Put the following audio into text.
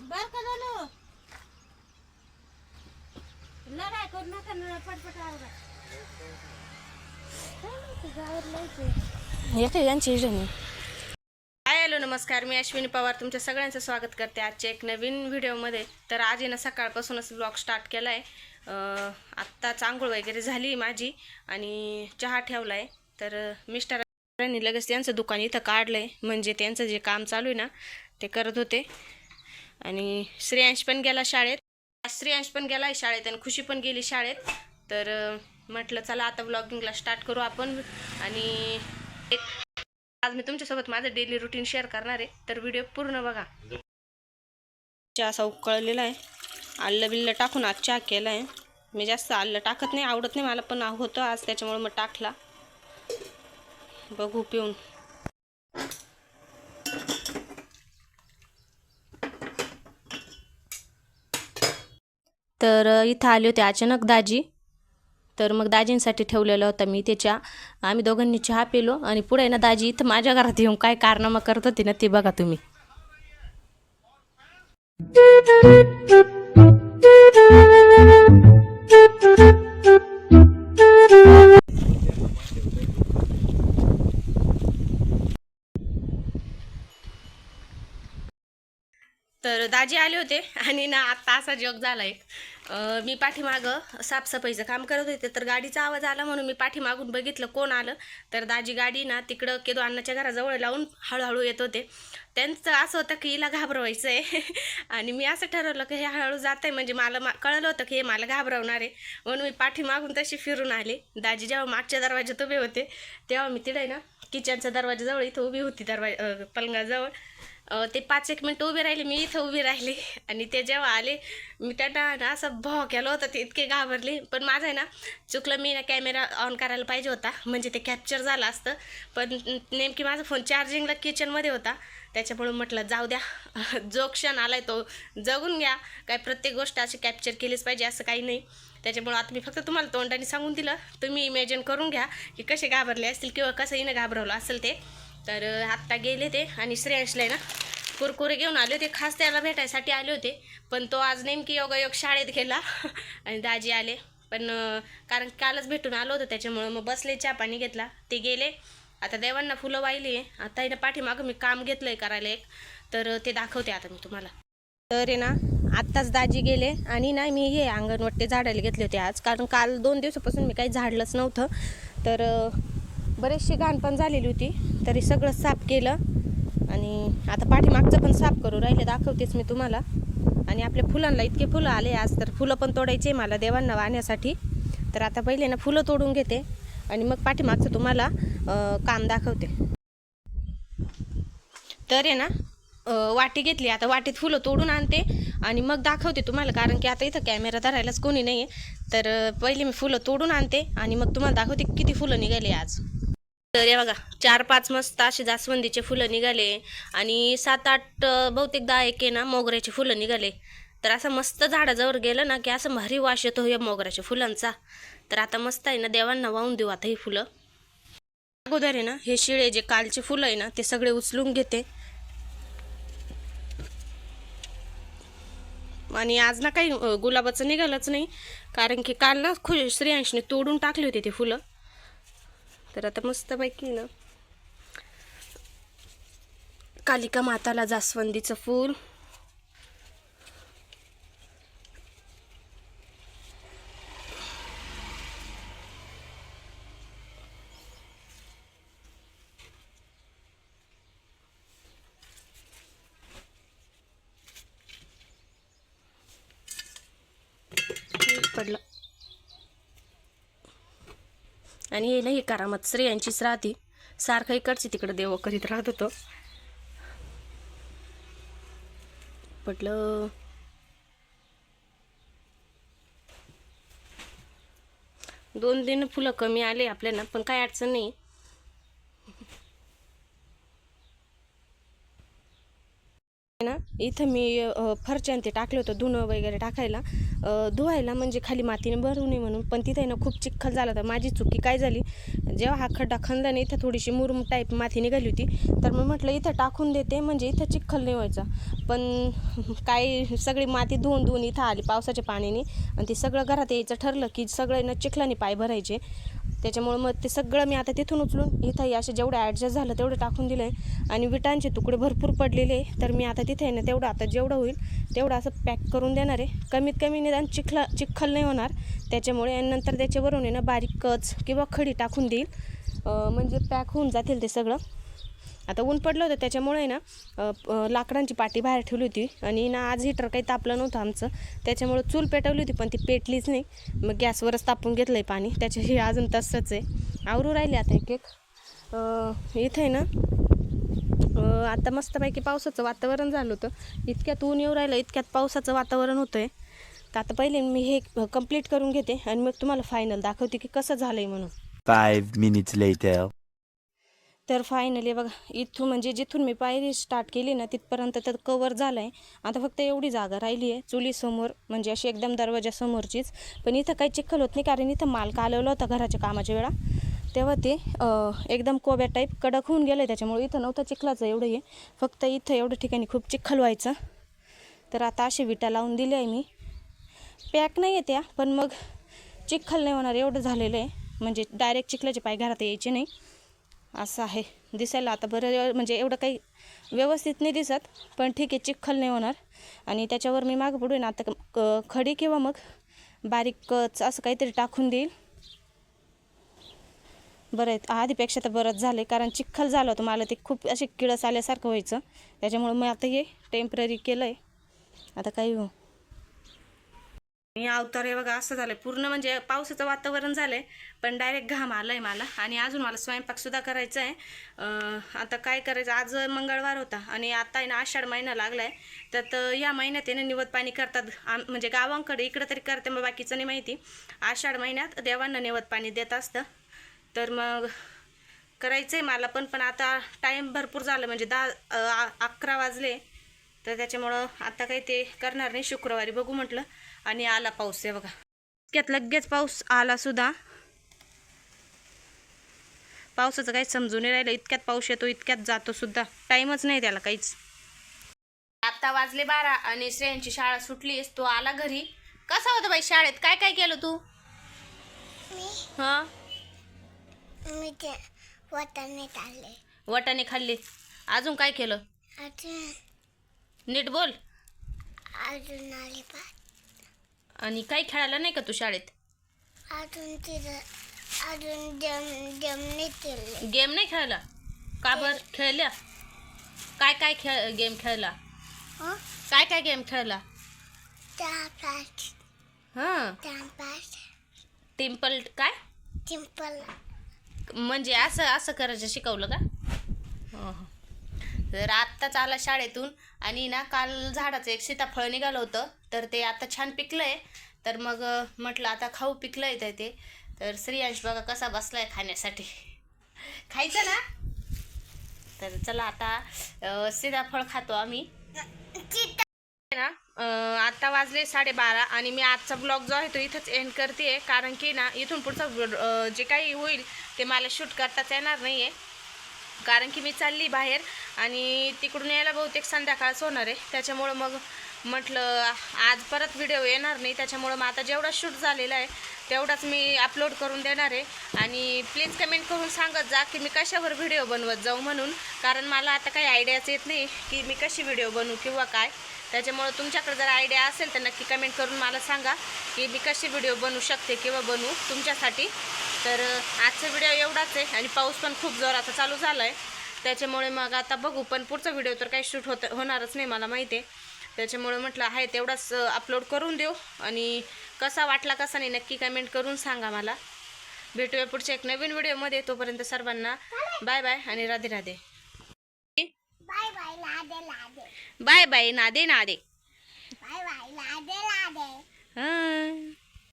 बर का झालं लढाई करू नका ना पटपट आवरा यांची हाय हॅलो नमस्कार, मी अश्विनी पवार तुमच्या सगळ्यांचं स्वागत करते आजच्या एक नवीन व्हिडिओमध्ये. तर आज ना सकाळपासूनच ब्लॉग स्टार्ट केला आहे. आत्ताच आंघोळ वगैरे झाली माझी आणि चहा ठेवला आहे. तर मिस्टरांनी लगेच त्यांचं दुकान इथं काढलं आहे, म्हणजे त्यांचं जे काम चालू आहे ना ते करत होते. आणि श्रेयांश पण गेला शाळेत, शाळेत आणि खुशी पण गेली शाळेत. तर म्हटलं चला आता ब्लॉगिंगला स्टार्ट करू आपण. आणि आज मी तुमच्यासोबत माझं डेली रुटीन शेअर करणार आहे, तर व्हिडिओ पूर्ण बघा. चहा असा उकळलेला आहे, आलं बिल्लं टाकून आज चहा केला आहे. मी जास्त आलं टाकत नाही, आवडत नाही मला, पण होतं आज त्याच्यामुळे मग टाकला. बघू पिऊन. तर इथं आले होते अचानक दाजी, तर मग दाजींसाठी ठेवलेला होता मी ते चहा. आम्ही दोघांनी चहा पिलो आणि पुढे ना दाजी इथं माझ्या घरात येऊन काय कारनामा करत होती ना ते बघा तुम्ही. तर दाजी आले होते आणि ना आत्ता असा जोक झाला एक. मी पाठीमागं साफसफाईचं काम करत होते, तर गाडीचा आवाज आला म्हणून मी पाठीमागून बघितलं कोण आलं. तर दाजी गाडी ना तिकडं केदू अण्णाच्या घराजवळ लावून हळूहळू येत होते. त्यांचं असं होतं की हिला घाबरवायचं आहे आणि मी असं ठरवलं की हे हळूहळू जात आहे, म्हणजे मला कळलं होतं की हे मला घाबरवणार आहे, म्हणून मी पाठीमागून तशी फिरून आले. दाजी जेव्हा मागच्या दरवाज्यात उभे होते तेव्हा मी तिथे ना किचनच्या दरवाजाजवळ इथं उभी होती, पलंगाजवळ. ते 5-1 मिनटं उभी राहिली, मी इथं उभी राहिली आणि ते जेव्हा आले मी त्यांना ना असं भॉ केलं होतं, ते इतके घाबरले. पण माझं आहे ना चुकलं, मी ना कॅमेरा ऑन करायला पाहिजे होता, म्हणजे ते कॅप्चर झालं असतं. पण नेमकी माझा फोन चार्जिंगला किचनमध्ये होता, त्याच्यामुळे म्हटलं जाऊ द्या, जो क्षण आलाय तो जगून घ्या. काय प्रत्येक गोष्ट अशी कॅप्चर केलीच पाहिजे असं काही नाही. त्याच्यामुळं आता मी फक्त तुम्हाला तोंडाने सांगून दिलं, तुम्ही इमॅजिन करून घ्या की कसे घाबरले असतील किंवा कसं हिनं घाबरवलं असेल ते. तर आत्ता गेले ते आणि श्रेयांशला ना कुरकुरे घेऊन आले होते, खास त्याला भेटायसाठी आले होते. पण तो आज नेमकी योगायोग शाळेत गेला आणि दाजी आले. पण कारण कालच भेटून आलो होतं त्याच्यामुळं मग बसले, चहा पाणी घेतला, ते गेले. आता देवांना फुलं वाहिली आहे. आता आहे ना पाठीमागं मी काम घेतलं आहे करायला एक, तर ते दाखवते आता मी तुम्हाला. तर आहे ना आत्ताच दाजी गेले आणि ना मी हे अंगणवाडी झाडायला घेतले होते आज, कारण काल 2 दिवसापासून मी काही झाडलंच नव्हतं. तर बरेचशी घाण पण झालेली होती, तरी सगळं साफ केलं आणि आता पाठीमागचं पण साफ करू राहिले, दाखवतेच मी तुम्हाला. आणि आपल्या फुलांना इतके फुलं आले आज, तर फुलं पण तोडायचे मला देवांना वाहण्यासाठी. तर आता पहिले ना फुलं तोडून घेते आणि मग पाठीमागचं तुम्हाला काम दाखवते. तर आहे ना वाटी घेतली, आता वाटीत फुलं तोडून आणते आणि मग दाखवते तुम्हाला, कारण की आता इथं कॅमेरा धरायलाच कोणी नाही आहे. तर पहिले मी फुलं तोडून आणते आणि मग तुम्हाला दाखवते किती फुलं निघाले आज. तर हे बघा 4-5 मस्त असे जास्वंदीचे फुलं निघाले आणि 7-8 बहुतेक 10-1 आहे ना मोगऱ्याचे फुलं निघाले. तर असं मस्त झाडाजवळ गेलं ना की असं भारी वास येतो या मोगऱ्याच्या फुलांचा. तर आता मस्त आहे ना देवांना वाहून देऊ आता ही फुलं. अगोदर आहे ना हे शिळे जे कालचे फुलं आहे ना ते सगळे उचलून घेते. आणि आज ना काही गुलाबाचं निघालंच नाही, कारण की काल ना श्रेयांशने तोडून टाकले होते ते फुलं. तर आता मस्तपैकी ना कालिका माताला जास्वंदीचं फूल, पडलं. आणि हे नाही करामत श्रेयांचीच राहते, सारखं इकडची तिकडं देव करीत राहत होतं. पडलं. 2 दिन फुलं कमी आले आपल्याला, पण काय अडचण नाही. ना इथं मी फरच्यान ते टाकलं होतं धुणं वगैरे टाकायला धुवायला, म्हणजे खाली मातीने भरू नये म्हणून. पण तिथे ना खूप चिखल झाला. तर माझी चुकी काय झाली, जेव्हा हा खड्डा खणला ना इथं थोडीशी मुरुम टाईप माती निघाली होती. तर मग म्हटलं इथं टाकून देते, म्हणजे इथं चिखल नाही व्हायचा. पण काही सगळी माती धुवून इथं आली पावसाच्या पाण्याने, आणि ते सगळं घरात यायचं ठरलं की सगळं ना चिखलाने पाय भरायचे. त्याच्यामुळं मग ते सगळं मी आता तिथून उचलून इथंही असे जेवढं ॲडजस्ट झालं तेवढं टाकून दिलं आहे. आणि विटांचे तुकडे भरपूर पडलेले, तर मी आता तिथे आहे ना तेवढं आता जेवढं होईल तेवढं असं पॅक करून देणार आहे. कमीत कमी निदान चिखल नाही होणार त्याच्यामुळे. आणि नंतर त्याच्यावरून आहे ना बारीक कच किंवा खडी टाकून देईल, म्हणजे पॅक होऊन जातील ते सगळं. आता ऊन पडलं होतं त्याच्यामुळे ना लाकडांची पाटी बाहेर ठेवली होती. आणि ना आज हीटर काही तापलं नव्हतं आमचं, त्याच्यामुळं चूल पेटवली होती पण ती पेटलीच नाही. मग गॅसवरच तापून घेतलं आहे पाणी, त्याच्याही अजून तसंच आहे. आवरू राहिले आता एक इथं आहे ना आता मस्तपैकी पावसाचं वातावरण झालं होतं. इतक्यात ऊन येऊ राहिलं, इतक्यात पावसाचं वातावरण होतं आहे. तर आता पहिले मी हे कंप्लीट करून घेते आणि मग तुम्हाला फायनल दाखवते की कसं झालं आहे म्हणून. 5 minutes later. तर फायनली बघा, इथून म्हणजे जिथून मी पायरी स्टार्ट केली ना तिथपर्यंत तर कवर झालं आहे. आता फक्त एवढी जागा राहिली आहे चुलीसमोर, म्हणजे अशी एकदम दरवाजासमोरचीच. पण इथं काही चिखल होत नाही, कारण इथं माल आलेला होता घराच्या कामाच्या वेळा, तेव्हा ते एकदम कोब्या टाईप कडक होऊन गेलं आहे. त्याच्यामुळे इथं नव्हतं चिखलाचं एवढं आहे, फक्त इथं एवढं ठिकाणी खूप चिखल व्हायचं. तर आता अशी विटा लावून दिली आहे मी. पॅक नाही आहे त्या, पण मग चिखल नाही होणार एवढं झालेलं आहे, म्हणजे डायरेक्ट चिखलाचे पाय घरात यायचे नाही असं आहे. दिसायला आता बरं म्हणजे एवढं काही व्यवस्थित नाही दिसत, पण ठीक आहे, चिखल नाही होणार. आणि त्याच्यावर मी मागं पुढे ना आता खडी किंवा मग बारीक कच असं काहीतरी टाकून देईल. बरं आहे, आधीपेक्षा तर बरंच झालं आहे, कारण चिखल झालं होतं मला, ते खूप असे किळस आल्यासारखं व्हायचं. त्याच्यामुळं मी आता हे टेम्पररी केलं आहे. आता काही हो मी अवतार आहे बघा, असं झालं पूर्ण, म्हणजे पावसाचं वातावरण झालं आहे पण डायरेक्ट घाम आला आहे मला. आणि अजून मला स्वयंपाकसुद्धा करायचा आहे. आता काय करायचं, आज मंगळवार होता आणि आता आहे ना आषाढ महिना लागला आहे. तर या महिन्यात आहे ना निवद पाणी करतात, म्हणजे गावांकडे, इकडं तरी करते, मग बाकीचं नाही माहिती. आषाढ महिन्यात देवांना निवद पाणी देत असतं. तर मग करायचं आहे मला पण आता टाईम भरपूर झालं, म्हणजे 11 वाजले. तर त्याच्यामुळं आता काही ते करणार नाही, शुक्रवारी बघू म्हटलं. आणि आला पाऊस आहे बघा, इतक्यात लगेच पाऊस आला सुद्धा. पावसाचं काही समजून नाही राहिलं, इतक्यात पाऊस येतो इतक्यात जातो सुद्धा, टाईमच नाही त्याला काहीच. आता वाजले 12 आणि श्रेयांची शाळा सुटली, तो आला घरी. कसा होता बाई शाळेत, काय काय केलं तू? हां, मी ते वाटाणे खाल्ले. वाटाणे खाल्ले. अजून काय केलं? अजून नीट बोल. अजून आले पाच. आणि काही खेळायला नाही का तू शाळेत? अजून तिथं अजून जम नाही केले. गेम नाही खेळला का? बरं खेळल्या. काय काय गेम खेळला? हं? काय काय गेम खेळला? पाच. हां, पाच. टिम्पल काय सिंपल. म्हणजे असं असं करायचं शिकवलं का? हो. तर आत्ताच आला शाळेतून आणि ना काल झाडाचं एक सीताफळ निघालं होतं, तर ते आता छान पिकलं आहे. तर मग म्हटलं आता खाऊ, पिकलं आहे ते. तर श्रेयांश बघा कसा बसलाय खाण्यासाठी. खायचं ना? तर चला आता सीताफळ खातो आम्ही ना. आता वाजले 12:30 आणि मी आजचा ब्लॉग जो आहे तो इथंच एंड करते, कारण की ना इथून पुढचं जे काही होईल ते मला शूट करताच येणार नाही आहे, कारण की मी चालली बाहेर आणि तिकडून यायला बहुतेक संध्याकाळच होणार आहे. त्याच्यामुळं मग म्हटलं आज परत व्हिडिओ येणार नाही, त्याच्यामुळं मग आता जेवढा शूट झालेला आहे तेवढाच मी अपलोड करून देणार आहे. आणि प्लीज कमेंट करून सांगत जा की मी कशावर व्हिडिओ बनवत जाऊ म्हणून, कारण मला आता काही आयडियाच येत नाही की मी कशी व्हिडिओ बनवू किंवा काय. त्याच्यामुळं तुमच्याकडे जर आयडिया असेल तर नक्की कमेंट करून मला सांगा की मी कशी व्हिडिओ बनवू शकते किंवा बनवू तुमच्यासाठी. तर आजचा व्हिडिओ एवढाच आहे आणि पाऊस पण खूप जोराचा चालू झाला आहे, त्याच्यामुळे मग आता बघू. पण पुढचा व्हिडिओ तर काही शूट होणारच नाही मला माहिती आहे, त्याच्यामुळे म्हटलं आहे तेवढाच अपलोड करून देऊ. आणि कसा वाटला कसा नाही नक्की कमेंट करून सांगा मला. भेटूया पुढच्या एक नवीन व्हिडिओमध्ये. तोपर्यंत सर्वांना बाय बाय आणि राधे राधे. बाय बाय लादे लादे. बाय बाय नादे नादे. बाय बाय लादे लादे. हां.